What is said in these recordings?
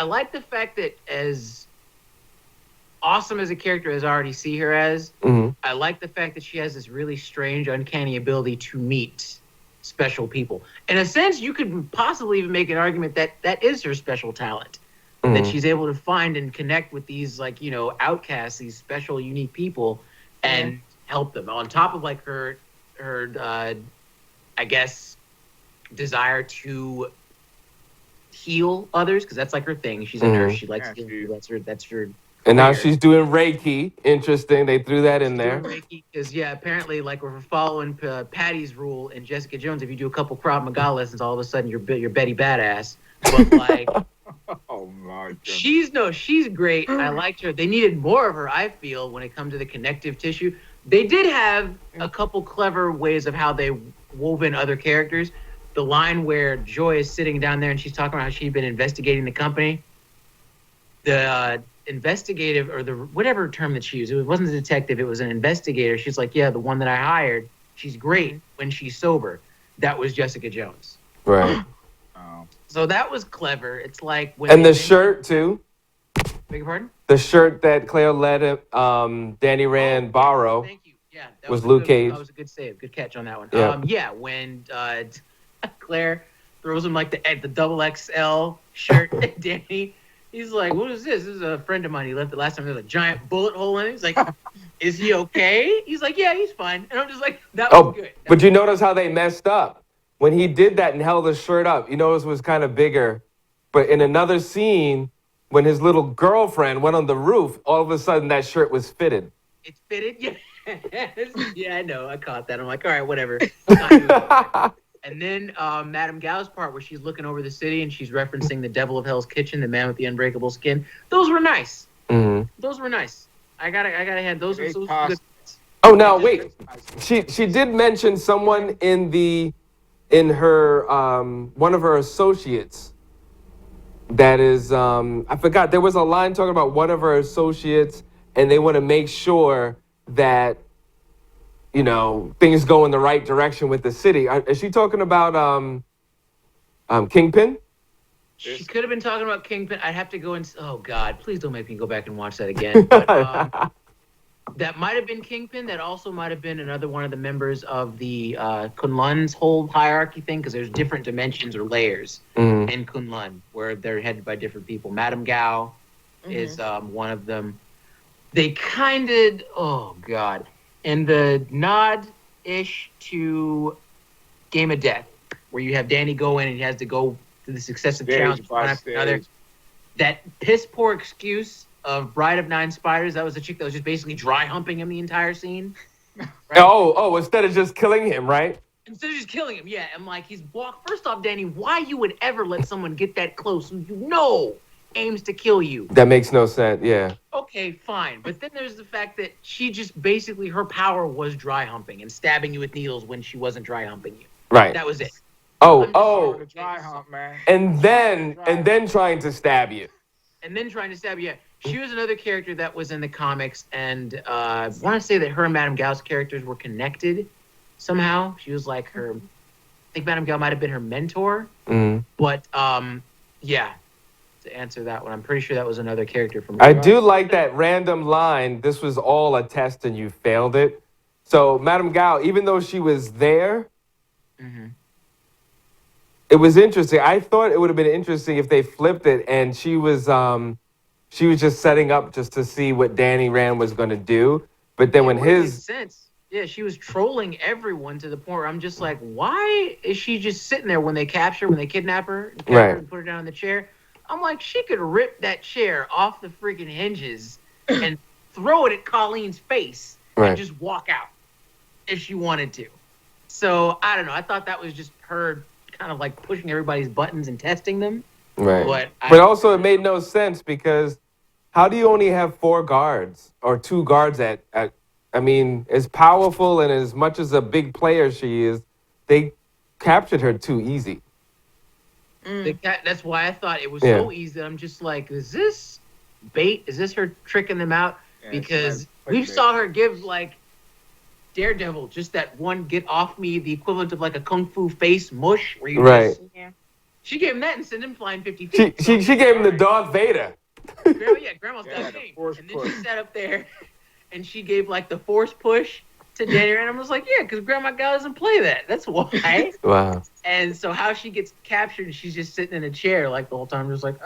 I like the fact that as awesome as a character as I already see her as, I like the fact that she has this really strange, uncanny ability to meet special people. In a sense, you could possibly even make an argument that that is her special talent. That she's able to find and connect with these, like, you know, outcasts, these special, unique people, and help them. On top of like her I guess, desire to heal others, because that's like her thing. She's a nurse. She likes healing. That's her. And now she's doing Reiki. Interesting. They threw that in there. Reiki, because apparently, like we're following Patty's rule in Jessica Jones. If you do a couple Krav Maga lessons, all of a sudden you're Betty Badass. But like, oh my God. She's great. I liked her. They needed more of her, I feel, when it comes to the connective tissue. They did have a couple clever ways of how they wove in other characters. The line where Joy is sitting down there and she's talking about how she'd been investigating the company. The investigative, or the whatever term that she used, it wasn't a detective, it was an investigator. She's like, yeah, the one that I hired, she's great when she's sober. That was Jessica Jones. Right. So that was clever. It's like when and the shirt too. Beg your pardon? The shirt that Claire let Danny Rand borrow. Thank you. Yeah, that was Luke Cage. That was a good save. Good catch on that one. Yeah. When Claire throws him like the double XL shirt at Danny, he's like, "What is this? This is a friend of mine. He left it last time. There's a giant bullet hole in it." He's like, "Is he okay?" He's like, "Yeah, he's fine." And I'm just like, "That was good." But you notice how they messed up when he did that and held his shirt up. You notice it was kind of bigger, but in another scene, when his little girlfriend went on the roof, all of a sudden that shirt was fitted. It's fitted, yeah. Yeah, I know. I caught that. I'm like, all right, whatever. And then Madame Gao's part where she's looking over the city and she's referencing the Devil of Hell's Kitchen, the man with the unbreakable skin. Those were nice. Those were nice. I gotta hand those. Were good. Oh, now wait. She did mention someone in her one of her associates. That is, I forgot. There was a line talking about one of her associates, and they want to make sure that, you know, things go in the right direction with the city. Is she talking about Kingpin? She could have been talking about Kingpin. I'd have to go and... Oh, God. Please don't make me go back and watch that again. But, that might have been Kingpin. That also might have been another one of the members of the Kunlun's whole hierarchy thing, because there's different dimensions or layers in Kunlun where they're headed by different people. Madame Gao is one of them. They kind of... Oh, God. And the nod-ish to Game of Death, where you have Danny go in and he has to go through the successive challenges one after another. That piss-poor excuse of Bride of Nine Spiders, that was the chick that was just basically dry humping him the entire scene. Right? Oh, instead of just killing him, right? Instead of just killing him, yeah. And like first off, Danny, why you would ever let someone get that close who you know aims to kill you? That makes no sense, yeah. Okay, fine. But then there's the fact that she just basically, her power was dry humping and stabbing you with needles when she wasn't dry humping you. Right. That was it. Oh. Dry hump, man. And then trying to stab you. And then trying to stab you. Yeah. She was another character that was in the comics, and I want to say that her and Madame Gao's characters were connected somehow. She was like her... I think Madame Gao might have been her mentor. But, yeah. To answer that one, I'm pretty sure that was another character from... I do like that random line, "This was all a test and you failed it." So Madame Gao, even though she was there, it was interesting. I thought it would have been interesting if they flipped it and she was just setting up just to see what Danny Rand was going to do. But then when his... sense. Yeah, she was trolling everyone to the point where I'm just like, why is she just sitting there when they kidnap her and put her down in the chair? I'm like, she could rip that chair off the freaking hinges and throw it at Colleen's face and just walk out if she wanted to. So, I don't know. I thought that was just her kind of like pushing everybody's buttons and testing them. Right. But also it made no sense, because how do you only have 4 guards or 2 guards at I mean, as powerful and as much as a big player she is, they captured her too easy. That's why I thought it was so easy that I'm just like, is this bait? Is this her tricking them out? Yeah, because we saw her give, like, Daredevil just that one get off me, the equivalent of like a kung fu face mush where you just... She gave him that and sent him flying 50 feet. She gave him the Darth Vader. Grandma's Yeah, got the game. force And then push. she sat up there and she gave like the force push to Danny Rand. I was like, yeah, because Grandma Gal doesn't play that. That's why. Wow. And so how she gets captured and she's just sitting in a chair like the whole time, just like,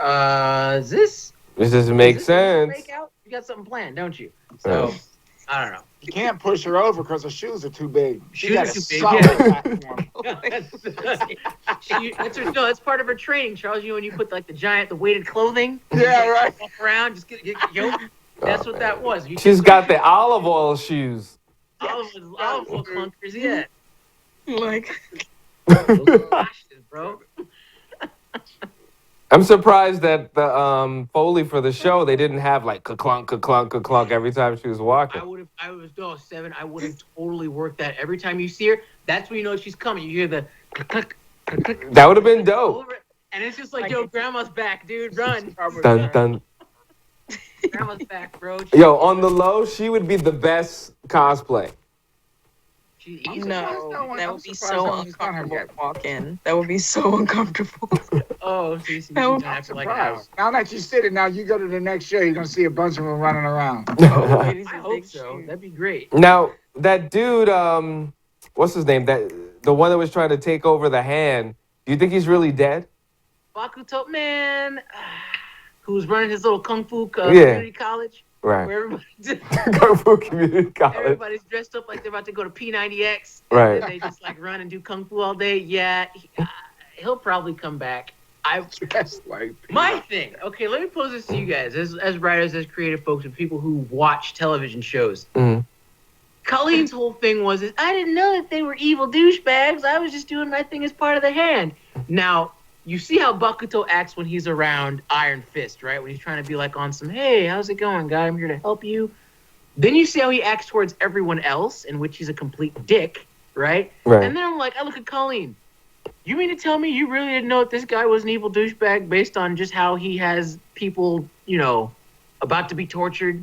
is this? This doesn't make Is this sense. fake out? You got something planned, don't you? So, Right. I don't know. You can't push her over because her shoes are too big. She Shoes got are a too big, solid yeah. platform. That's part of her training, Charles. You know when you put like the weighted clothing, Yeah, right. walk around, just get yoked. That's what that was. You She's took got the olive oil shoes. olive oil clunkers, yeah. Like, Those lashes, bro. I'm surprised that the Foley for the show they didn't have like ka-clunk, ka-clunk, ka-clunk every time she was walking. I would have totally worked that. Every time you see her, that's when you know she's coming. You hear the click, click, click, That would have been dope. and it's just like, yo, Grandma's back, dude, run. Dun, dun. Grandma's back, bro. Yo, on the low, she would be the best cosplay. She's no, easy. that would be surprised so no one's done her uncomfortable yet. to walk in. That would be so uncomfortable. Oh, so you see, No, she's I'm after like an hour. Surprised. Now that you said it, now you go to the next show, you're gonna see a bunch of them running around. Oh, ladies I with hope big so. shoes. That'd be great. Now, that dude, what's his name? The one that was trying to take over the hand. Do you think he's really dead? Bakuto, man, who's running his little kung fu Yeah. community college, Right. where Kung Fu Community College. everybody's dressed up like they're about to go to P90X. Right. And they just like run and do kung fu all day. Yeah, he'll probably come back. Just like My thing. Okay, let me pose this to you guys, as writers, as creative folks, and people who watch television shows. Mhm. Colleen's whole thing was, I didn't know that they were evil douchebags. I was just doing my thing as part of the hand. Now, you see how Bakuto acts when he's around Iron Fist, right? When he's trying to be like on some, hey, how's it going, guy? I'm here to help you. Then you see how he acts towards everyone else, in which he's a complete dick, right? Right. And then I'm like, I look at Colleen. You mean to tell me you really didn't know that this guy was an evil douchebag based on just how he has people, about to be tortured,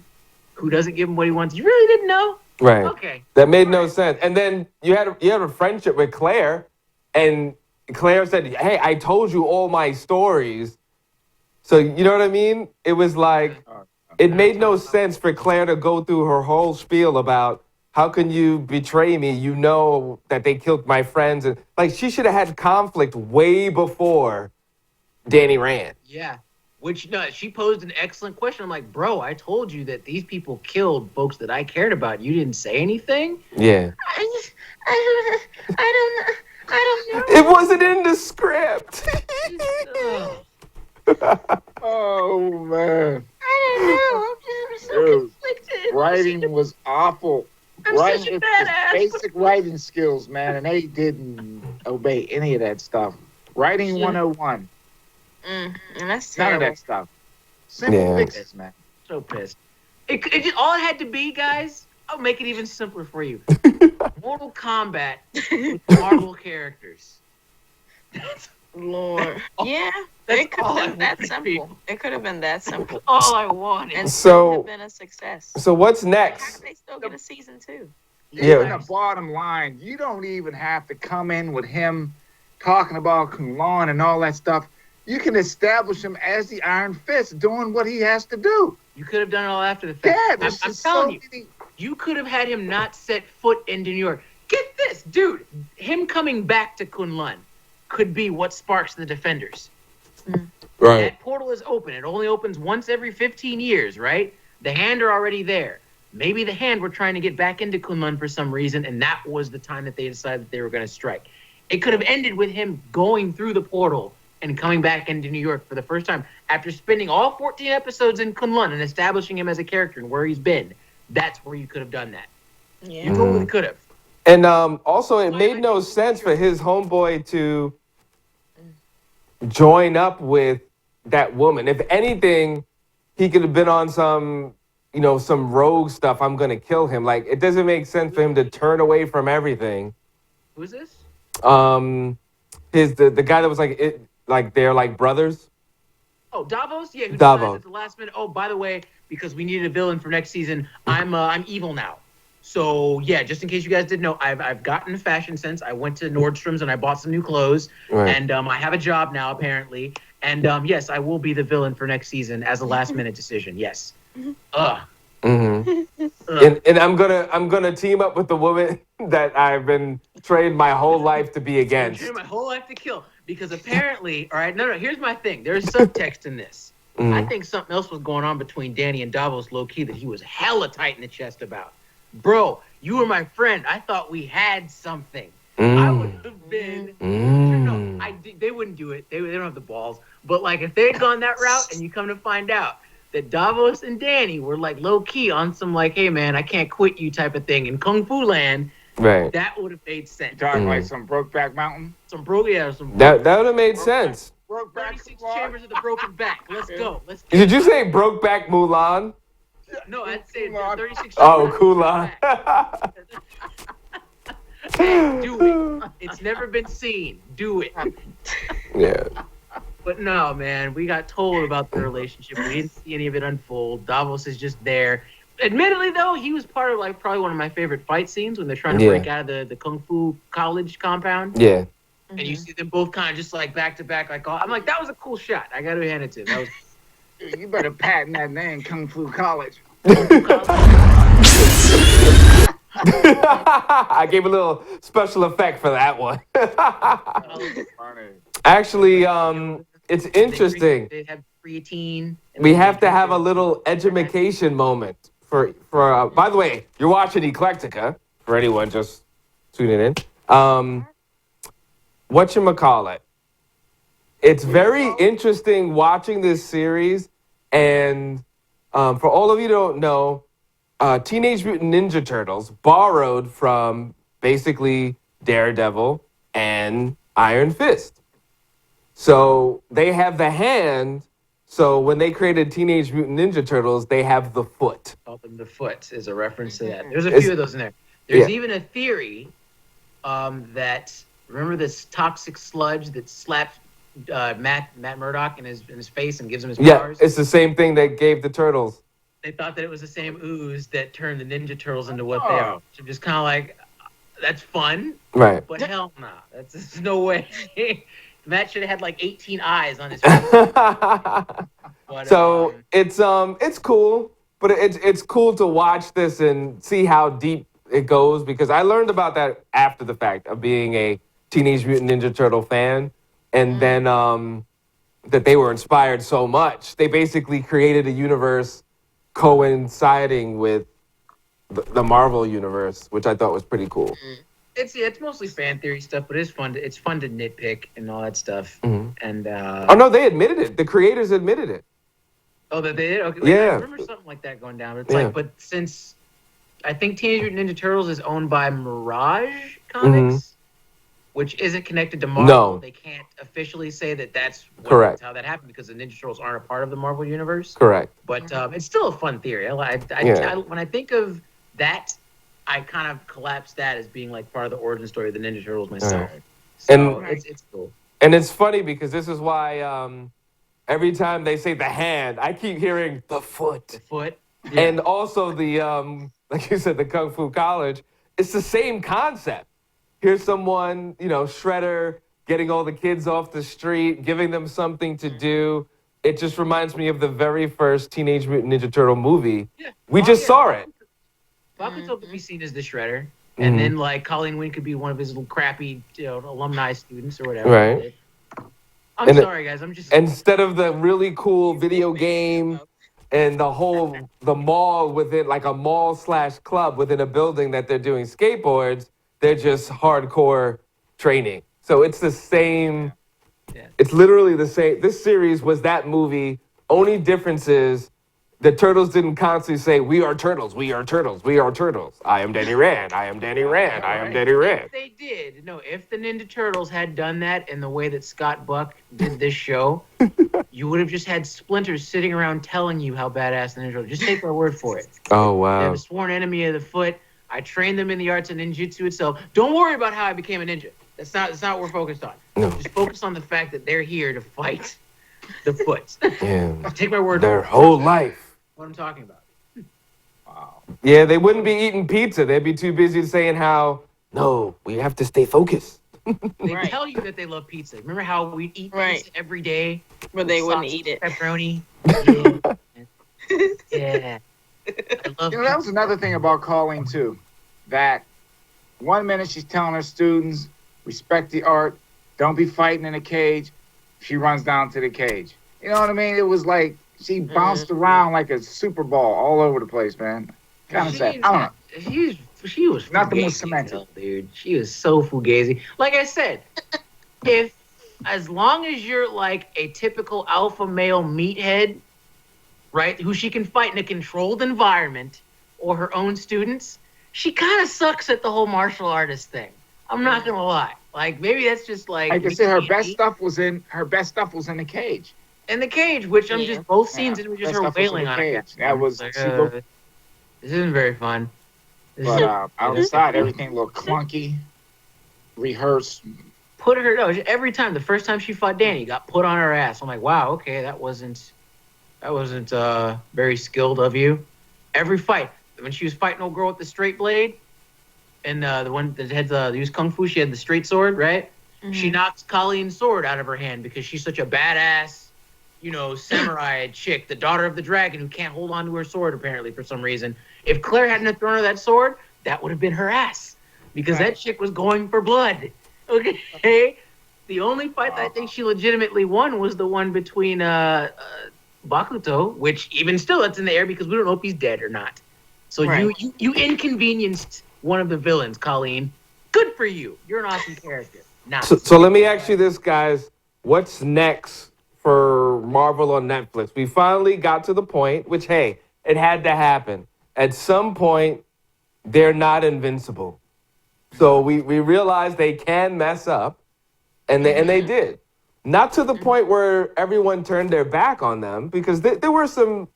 who doesn't give him what he wants? You really didn't know? Right. Okay. That made no sense. And then you had a friendship with Claire, and Claire said, "Hey, I told you all my stories." So you know what I mean? It was like it made no sense for Claire to go through her whole spiel about how can you betray me? You know that they killed my friends, and like she should have had conflict way before Danny Rand. Yeah. Which, no, she posed an excellent question. I'm like, bro, I told you that these people killed folks that I cared about. You didn't say anything? Yeah. I don't know. It wasn't in the script. Oh man, I don't know. I'm so Dude, conflicted. writing was awful. I'm Writing such a is badass. basic writing skills, man, and they didn't obey any of that stuff. Writing Yeah. 101, And that's none of terrible. that stuff. Simple Yeah. fixes, man. So pissed. It just, all it had to be, guys, I'll make it even simpler for you. Mortal Kombat with Marvel characters. Lord. Yeah, That's it could all I have been that wanted to be. simple. It could have been that simple. All I wanted. And So- still have been a success. So what's How next? could they still get a season 2? Yeah. Even the bottom line, you don't even have to come in with him talking about Kunlun and all that stuff. You can establish him as the Iron Fist doing what he has to do. You could have done it all after the fact. Yeah, I'm there's just telling so you. many. You could have had him not set foot into New York. Get this, dude. Him coming back to Kunlun could be what sparks the Defenders. Right. That portal is open. It only opens once every 15 years, right? The Hand are already there. Maybe the Hand were trying to get back into Kunlun for some reason, and that was the time that they decided that they were going to strike. It could have ended with him going through the portal and coming back into New York for the first time after spending all 14 episodes in Kunlun and establishing him as a character and where he's been. That's where you could have done that. Yeah. You totally could have. And also, it made no sense for his homeboy to join up with that woman. If anything, he could have been on some rogue stuff. I'm gonna kill him. Like, it doesn't make sense for him to turn away from everything. Who's this? The guy that was like they're like brothers. Oh, Davos? Yeah, who Davos. decides at the last minute, oh, by the way, because we needed a villain for next season, I'm evil now. So yeah, just in case you guys didn't know, I've gotten a fashion sense. I went to Nordstrom's and I bought some new clothes, Right. and I have a job now apparently. And yes, I will be the villain for next season as a last minute decision. Yes. Mm-hmm. And I'm gonna team up with the woman that I've been trained my whole life to be I'm against. trained my whole life to kill because apparently, all right, no. Here's my thing. There's subtext in this. I think something else was going on between Danny and Davos, low key, that he was hella tight in the chest about. Bro, you were my friend. I thought we had something. I would have been. No, they wouldn't do it. They don't have the balls. But like, if they had gone that route, and you come to find out that Davos and Danny were like low key on some like, hey man, I can't quit you type of thing in Kung Fu Land, Right. that would have made sense. Talking like some Brokeback Mountain. Some That would have made sense. Brokeback 36 chambers of the broken back. Let's go. Let's. Did you say Brokeback Mulan? No, I'd say Mulan. 36. Oh, chambers of the Kulan. broken back. Hey, do it. It's never been seen. Do it. Yeah. But no, man, we got told about the relationship. We didn't see any of it unfold. Davos is just there. Admittedly, though, he was part of like probably one of my favorite fight scenes when they're trying to break out of the Kung Fu college compound. Yeah. And you see them both kind of just like back to back. Like, I'm like, that was a cool shot. I got to hand it to him. That was. Dude, you better patent that name, Kung Fu College. I gave a little special effect for that one. Actually, it's interesting. They have creatine. We have to have a little edumacation moment for. By the way, you're watching Eclectica. For anyone just tuning in, whatchamacallit? It's very interesting watching this series, and for all of you who don't know, Teenage Mutant Ninja Turtles borrowed from basically Daredevil and Iron Fist. So they have the hand. So when they created Teenage Mutant Ninja Turtles, they have the foot. Called them the foot is a reference to that. There's a few of those in there. There's even a theory that, remember this toxic sludge that slapped Matt Murdock in his face and gives him his powers? Yeah, it's the same thing that gave the Turtles. They thought that it was the same ooze that turned the Ninja Turtles into what they are. So just kind of like, that's fun. Right. But hell no. There's no way. Matt should have had like 18 eyes on his face. But, so it's cool, but it's cool to watch this and see how deep it goes, because I learned about that after the fact of being a Teenage Mutant Ninja Turtle fan, and then that they were inspired so much. They basically created a universe coinciding with the Marvel universe, which I thought was pretty cool. It's mostly fan theory stuff, but it's fun to nitpick and all that stuff. And oh no, they admitted it. The creators admitted it. Oh, that they did? Okay. Yeah. I remember something like that going down. It's like, but since I think Teenage Mutant Ninja Turtles is owned by Mirage Comics, which isn't connected to Marvel, they can't officially say that that's how that happened, because the Ninja Turtles aren't a part of the Marvel universe. Correct. But it's still a fun theory. When I think of that, I kind of collapse that as being like part of the origin story of the Ninja Turtles myself. So it's cool. And it's funny because this is why every time they say the hand, I keep hearing the foot. The foot. Yeah. And also the, like you said, the Kung Fu College. It's the same concept. Here's someone, Shredder, getting all the kids off the street, giving them something to do. It just reminds me of the very first Teenage Mutant Ninja Turtle movie. Yeah. We just saw it. Bakuto could be seen as the Shredder, and then like Colleen Wing could be one of his little crappy, alumni students or whatever. Right. I'm sorry, guys. I'm just instead of the really cool video game and the mall within, like a mall/club within a building that they're doing skateboards, they're just hardcore training. So it's the same. Yeah. It's literally the same. This series was that movie. Only difference is the Turtles didn't constantly say, "We are Turtles, we are Turtles, we are Turtles. I am Danny Rand, I am Danny Rand, I am Danny Rand." If they did. If the Ninja Turtles had done that in the way that Scott Buck did this show, you would have just had Splinters sitting around telling you how badass the Ninja Turtles. Just take my word for it. Oh, wow. They have a sworn enemy of the foot. I trained them in the arts of ninjutsu itself. Don't worry about how I became a ninja. That's not what we're focused on. No. Just focus on the fact that they're here to fight the foot. Yeah. Take my word for it. Their whole life. What I'm talking about. Wow. Yeah, they wouldn't be eating pizza. They'd be too busy saying how, no, we have to stay focused. They Right. tell you that they love pizza. Remember how we eat Right. pizza every day? But they wouldn't eat it. Pepperoni. Yeah. Yeah. I love That was another thing about Colleen too, that one minute she's telling her students, respect the art, don't be fighting in a cage. She runs down to the cage. You know what I mean? It was like she bounced around like a super ball all over the place, man. Kind of sad. I don't know. She was Nothing was fugazi, cemented. dude. She was so fugazi. Like I said, as long as you're like a typical alpha male meathead, right, who she can fight in a controlled environment or her own students, she kind of sucks at the whole martial artist thing. I'm not gonna lie. Like maybe that's just like. Like I said, her best stuff was in the cage. In the cage, which I'm just both scenes, Yeah, it was just best her stuff was in wailing the on cage. it. That was Like, she looked, this isn't very fun. but outside everything looked clunky, rehearsed. Put her every time. The first time she fought Danny, got put on her ass. I'm like, wow, okay, that wasn't very skilled of you. Every fight, when she was fighting old girl with the straight blade, and the one that had used kung fu, she had the straight sword, right? Mm-hmm. She knocks Colleen's sword out of her hand because she's such a badass, samurai chick, the daughter of the dragon who can't hold on to her sword apparently for some reason. If Claire hadn't have thrown her that sword, that would have been her ass because that chick was going for blood. Okay, the only fight that I think she legitimately won was the one between Bakuto, which even still it's in the air because we don't know if he's dead or not. So you inconvenienced one of the villains, Colleen. Good for you. You're an awesome character. Nice. So let me ask you this, guys. What's next for Marvel on Netflix? We finally got to the point, which, hey, it had to happen. At some point, they're not invincible. So we realized they can mess up, and they did. Not to the point where everyone turned their back on them, because there were some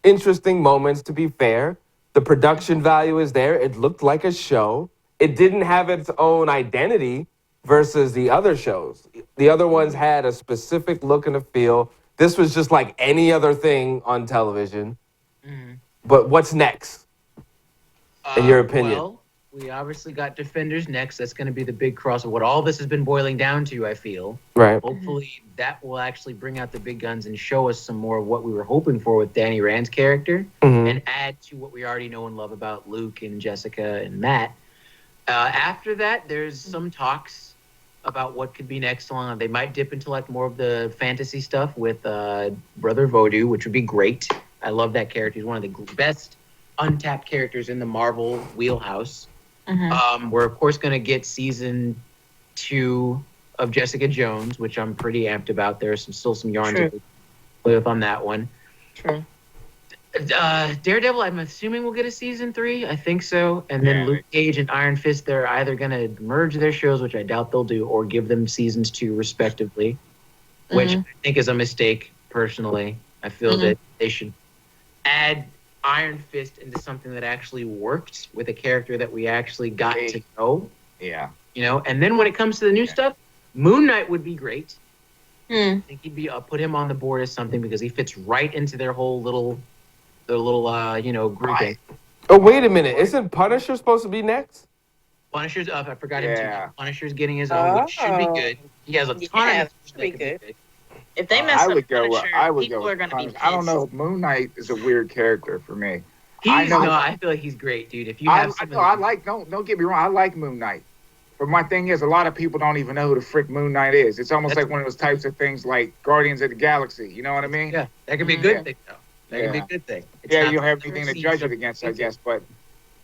interesting moments, to be fair. The production value is there. It looked like a show. It didn't have its own identity versus the other shows. The other ones had a specific look and a feel. This was just like any other thing on television. But what's next, in your opinion? Well, we obviously got Defenders next. That's going to be the big cross of what all this has been boiling down to, I feel. Right. Hopefully that will actually bring out the big guns and show us some more of what we were hoping for with Danny Rand's character and add to what we already know and love about Luke and Jessica and Matt. After that, there's some talks about what could be next along. They might dip into like more of the fantasy stuff with Brother Voodoo, which would be great. I love that character. He's one of the best untapped characters in the Marvel wheelhouse. We're of course going to get season 2 of Jessica Jones, which I'm pretty amped about. There's still some yarns to play with on that one. True. Daredevil, I'm assuming we'll get a season 3. I think so. And then Luke Cage and Iron Fist, they're either going to merge their shows, which I doubt they'll do, or give them seasons 2 respectively, which I think is a mistake, personally. I feel that they should add Iron Fist into something that actually worked with a character that we actually got to know. Yeah. And then when it comes to the new stuff, Moon Knight would be great. Hmm. I think he'd be put him on the board as something because he fits right into their whole little grouping. Oh, wait a minute. Isn't Punisher supposed to be next? Punisher's up. I forgot him too. Punisher's getting his own, which should be good. He has a ton of should be good. If they mess I up would go. Punisher, I would people go. are going to be pissed. I don't know. Moon Knight is a weird character for me. I feel like he's great, dude. If you have, don't get me wrong. I like Moon Knight, but my thing is, a lot of people don't even know who the frick Moon Knight is. It's almost like one of those types of things, like Guardians of the Galaxy. You know what I mean? Yeah, that could be a good thing, though. That could be a good thing. You don't have anything to judge it against, I guess. But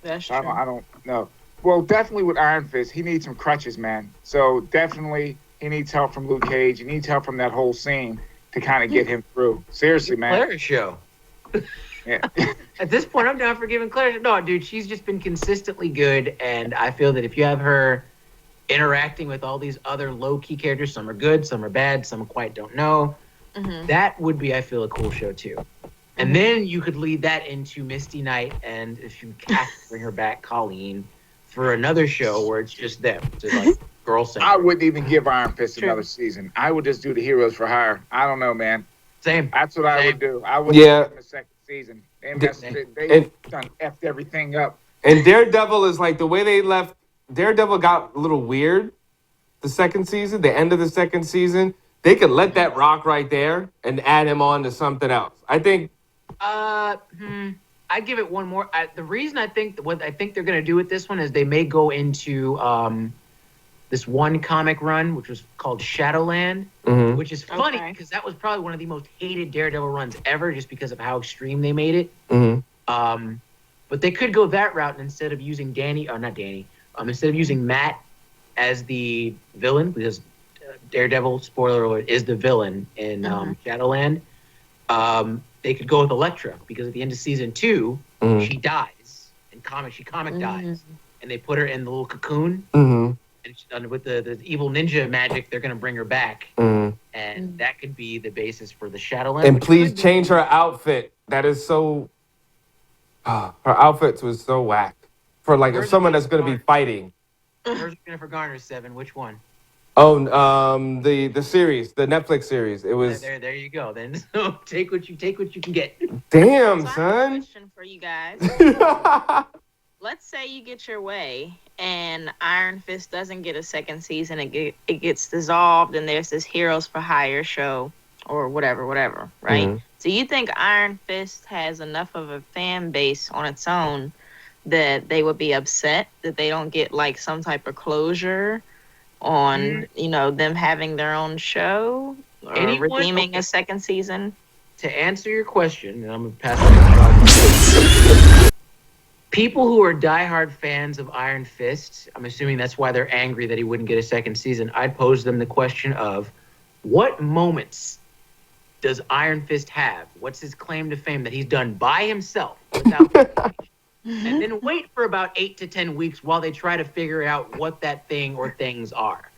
That's true. I don't know. Well, definitely with Iron Fist, he needs some crutches, man. So definitely, he needs help from Luke Cage. He needs help from that whole scene to kind of get him through. Seriously, man. Claire's show. Yeah. At this point, I'm down for giving Claire. No, dude, she's just been consistently good, and I feel that if you have her interacting with all these other low-key characters, some are good, some are bad, some quite don't know, that would be, I feel, a cool show too. And then you could lead that into Misty Knight, and if you have to bring her back, Colleen, for another show where it's just them, just like girl singing. I wouldn't even give Iron Fist another season. I would just do the Heroes for Hire. I don't know, man. Same. That's what I would do. I would Yeah. give him a second season. They and done effed everything up. and Daredevil is like the way they left. Daredevil got a little weird the second season, the end of the second season. They could let that rock right there and add him on to something else. I think. I give it one more. The reason I think what I think they're going to do with this one is they may go into this one comic run, which was called Shadowland, which is funny because that was probably one of the most hated Daredevil runs ever, just because of how extreme they made it. But they could go that route, and instead of using instead of using Matt as the villain, because Daredevil, spoiler alert, is the villain in Shadowland. They could go with Elektra, because at the end of season 2, she dies. In comic, she dies. And they put her in the little cocoon. And with the evil ninja magic, they're going to bring her back. And that could be the basis for the Shadowland. And please change her outfit. That is so... her outfit was so whack. For like someone that's going to be fighting. Where's Jennifer Garner, 7? Which one? Oh, the series, the Netflix series. It was there. You go. Then so take what you can get. Damn, So I have a son. question for you guys. Let's say you get your way, and Iron Fist doesn't get a second season. It gets dissolved, and there's this Heroes for Hire show, or whatever, right? So you think Iron Fist has enough of a fan base on its own that they would be upset that they don't get like some type of closure on them having their own show or redeeming a second season? To answer your question, and I'm gonna pass it on. People who are diehard fans of Iron Fist, I'm assuming that's why they're angry that he wouldn't get a second season. I'd pose them the question of, what moments does Iron Fist have? What's his claim to fame that he's done by himself without and then wait for about 8 to 10 weeks while they try to figure out what that thing or things are.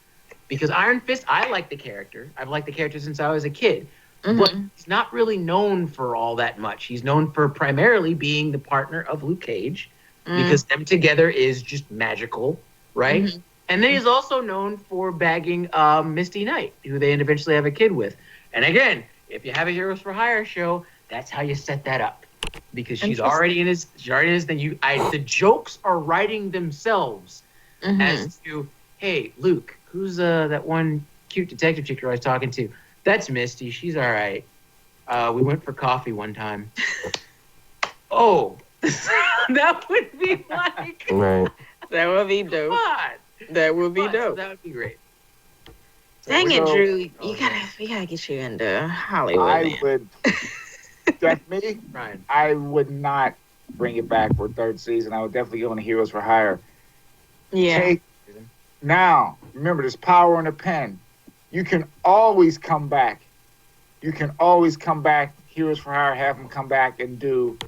Because Iron Fist, I like the character. I've liked the character since I was a kid. But he's not really known for all that much. He's known for primarily being the partner of Luke Cage, because them together is just magical, right? And then he's also known for bagging Misty Knight, who they eventually have a kid with. And again, if you have a Heroes for Hire show, that's how you set that up. Because she's already in his thing. The jokes are writing themselves as to, hey, Luke, who's that one cute detective chick you're always talking to? That's Misty. She's all right. We went for coffee one time. Oh, that would be like... Right. That would be dope. Come on. That would be dope. That would be great. Dang it, Drew. We gotta get you into Hollywood. That's me. Ryan. I would not bring it back for a third season. I would definitely go into Heroes for Hire. Yeah. Now, remember, there's power in a pen. You can always come back. Heroes for Hire, have him come back and do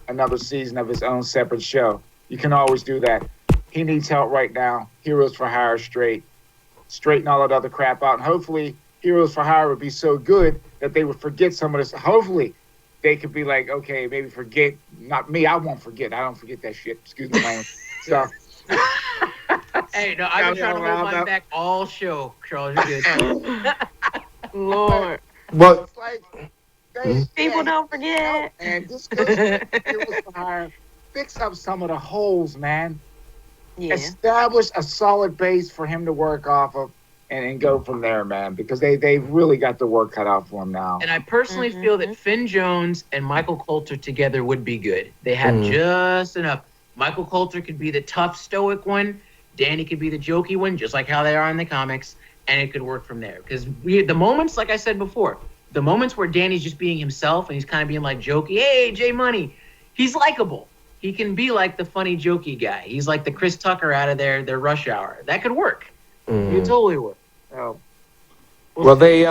another season of his own separate show. You can always do that. He needs help right now. Heroes for Hire straighten all that other crap out. And hopefully Heroes for Hire would be so good that they would forget some of this. Hopefully they could be like, okay, maybe forget. Not me. I won't forget. I don't forget that shit. Excuse me, man. So. Hey, no, I've been trying to hold mine back all show, Charles. You're good. Lord. Well, It's like, People don't forget. And just go to Heroes for Hire. Fix up some of the holes, man. Yeah. Establish a solid base for him to work off of and go from there, man, because they've really got the work cut out for him now. And I personally feel that Finn Jones and Michael Coulter together would be good. They have just enough. Michael Coulter could be the tough, stoic one. Danny could be the jokey one, just like how they are in the comics, and it could work from there. Because the moments, like I said before, the moments where Danny's just being himself and he's kind of being like jokey, hey, J Money, he's likable. He can be like the funny, jokey guy. He's like the Chris Tucker out of their Rush Hour. That could work. It could totally work. So, well, they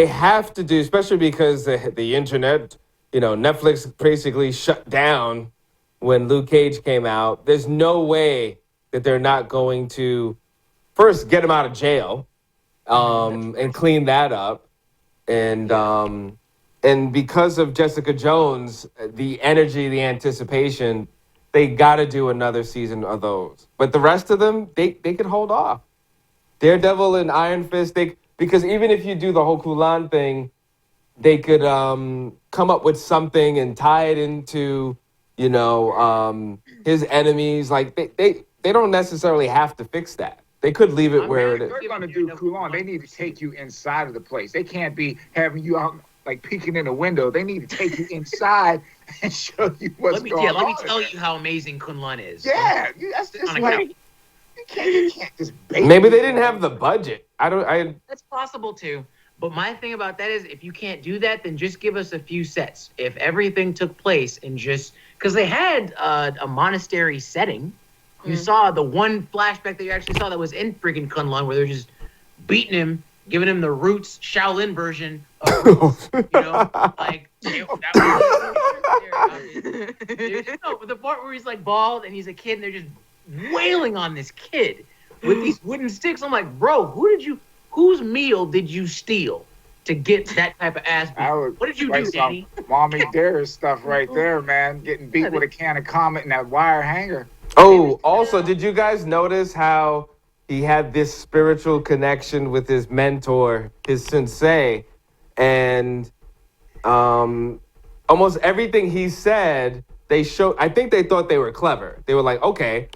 have to do, especially because the internet, Netflix basically shut down when Luke Cage came out. There's no way that they're not going to first get him out of jail, and clean that up, and because of Jessica Jones, the energy, the anticipation, they got to do another season of those. But the rest of them, they could hold off. Daredevil and Iron Fist, because even if you do the whole Kulan thing, they could come up with something and tie it into, his enemies. Like they don't necessarily have to fix that. They could leave it where it is. They're going to do Kulon. They need to take you inside of the place. They can't be having you out like peeking in a window. They need to take you inside and show you what's going on. Let me tell you how amazing Kunlun is. Yeah, that's like you can't just bait. Maybe they didn't have the budget. That's possible too. But my thing about that is, if you can't do that, then just give us a few sets. If everything took place in just because they had a monastery setting. You saw the one flashback that you actually saw that was in freaking Kunlun, where they're just beating him, giving him the Roots Shaolin version of Roots, like that was the part where he's like bald and he's a kid and they're just wailing on this kid with these wooden sticks. I'm like, bro, whose meal did you steal to get that type of ass beat? What did you do, Danny? Mommy Dare stuff right there, man. Getting beat with a can of Comet and that wire hanger. Oh, also, did you guys notice how he had this spiritual connection with his mentor, his sensei, and almost everything he said, I think they thought they were clever. They were like, okay,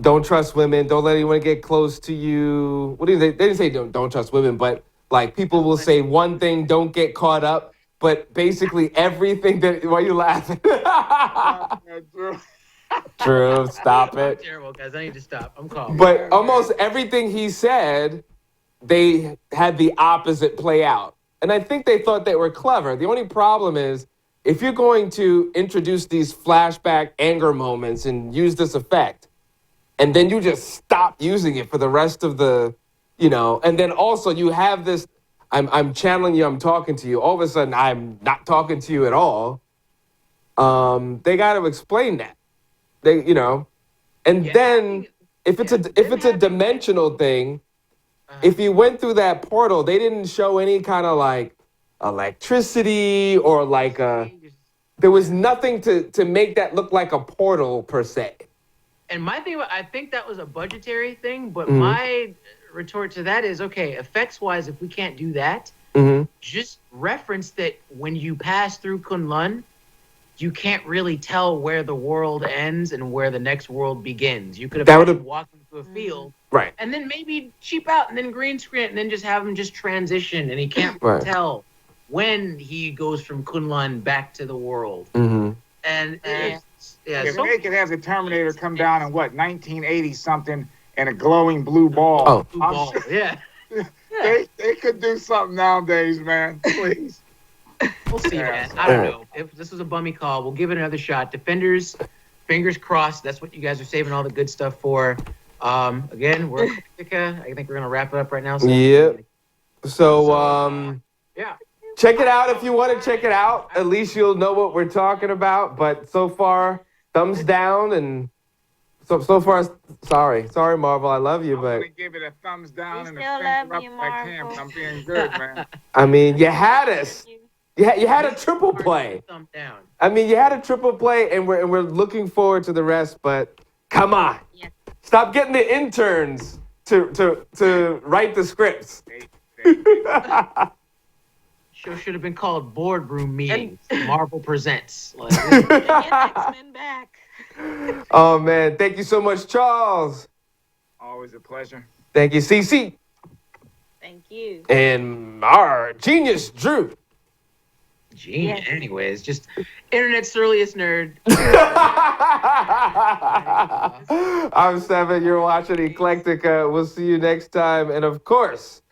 don't trust women, don't let anyone get close to you. They didn't say don't trust women, but like people will say one thing, don't get caught up, but basically everything why are you laughing? True, stop it. I'm terrible, guys. I need to stop. I'm calm. But almost everything he said, they had the opposite play out. And I think they thought they were clever. The only problem is, if you're going to introduce these flashback anger moments and use this effect, and then you just stop using it for the rest of the, and then also you have this, I'm channeling you, I'm talking to you. All of a sudden, I'm not talking to you at all. They got to explain that. Then if it's a dimensional thing, if you went through that portal, they didn't show any kind of like electricity or like there was nothing to make that look like a portal per se. And my thing, I think that was a budgetary thing, but my retort to that is, okay, effects wise, if we can't do that, just reference that when you pass through Kunlun, you can't really tell where the world ends and where the next world begins. You could have walked into a field, right, and then maybe cheap out and then green screen it and then just have him just transition, and he can't tell when he goes from Kunlun back to the world. And if they could have the Terminator come down in 1980 something and a glowing blue ball. Oh, blue ball. Yeah. They could do something nowadays, man. Please. We'll see, man. I don't know. If this was a bummy call, we'll give it another shot. Defenders, fingers crossed. That's what you guys are saving all the good stuff for. Again, we're ECLECTICKA. I think we're gonna wrap it up right now. So, yeah. Check it out if you want to check it out. At least you'll know what we're talking about. But so far, thumbs down, and so far, sorry, Marvel. I love you, I'm but gonna give it a thumbs down and a still finger love up you, like him. Marvel. I'm being good, man. I mean, you had us. You had a triple play. Thumb down. I mean, you had a triple play, and we're looking forward to the rest. But come on, stop getting the interns to write the scripts. Show should have been called Boardroom Meetings. Marvel Presents. Like, Get X-Men back. Oh man, thank you so much, Charles. Always a pleasure. Thank you, CC. Thank you. And our genius, Drew. Genius. Anyways, just internet's surliest nerd. I'm Seven. You're watching ECLECTICKA. We'll see you next time. And of course,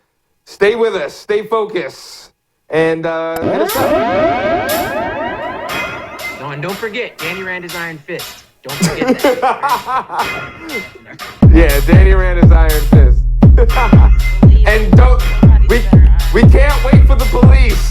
stay with us. Stay focused. And hit us up. No, and don't forget, Danny Rand is Iron Fist. Don't forget that. Yeah, Danny Rand is Iron Fist. And we can't wait for the police.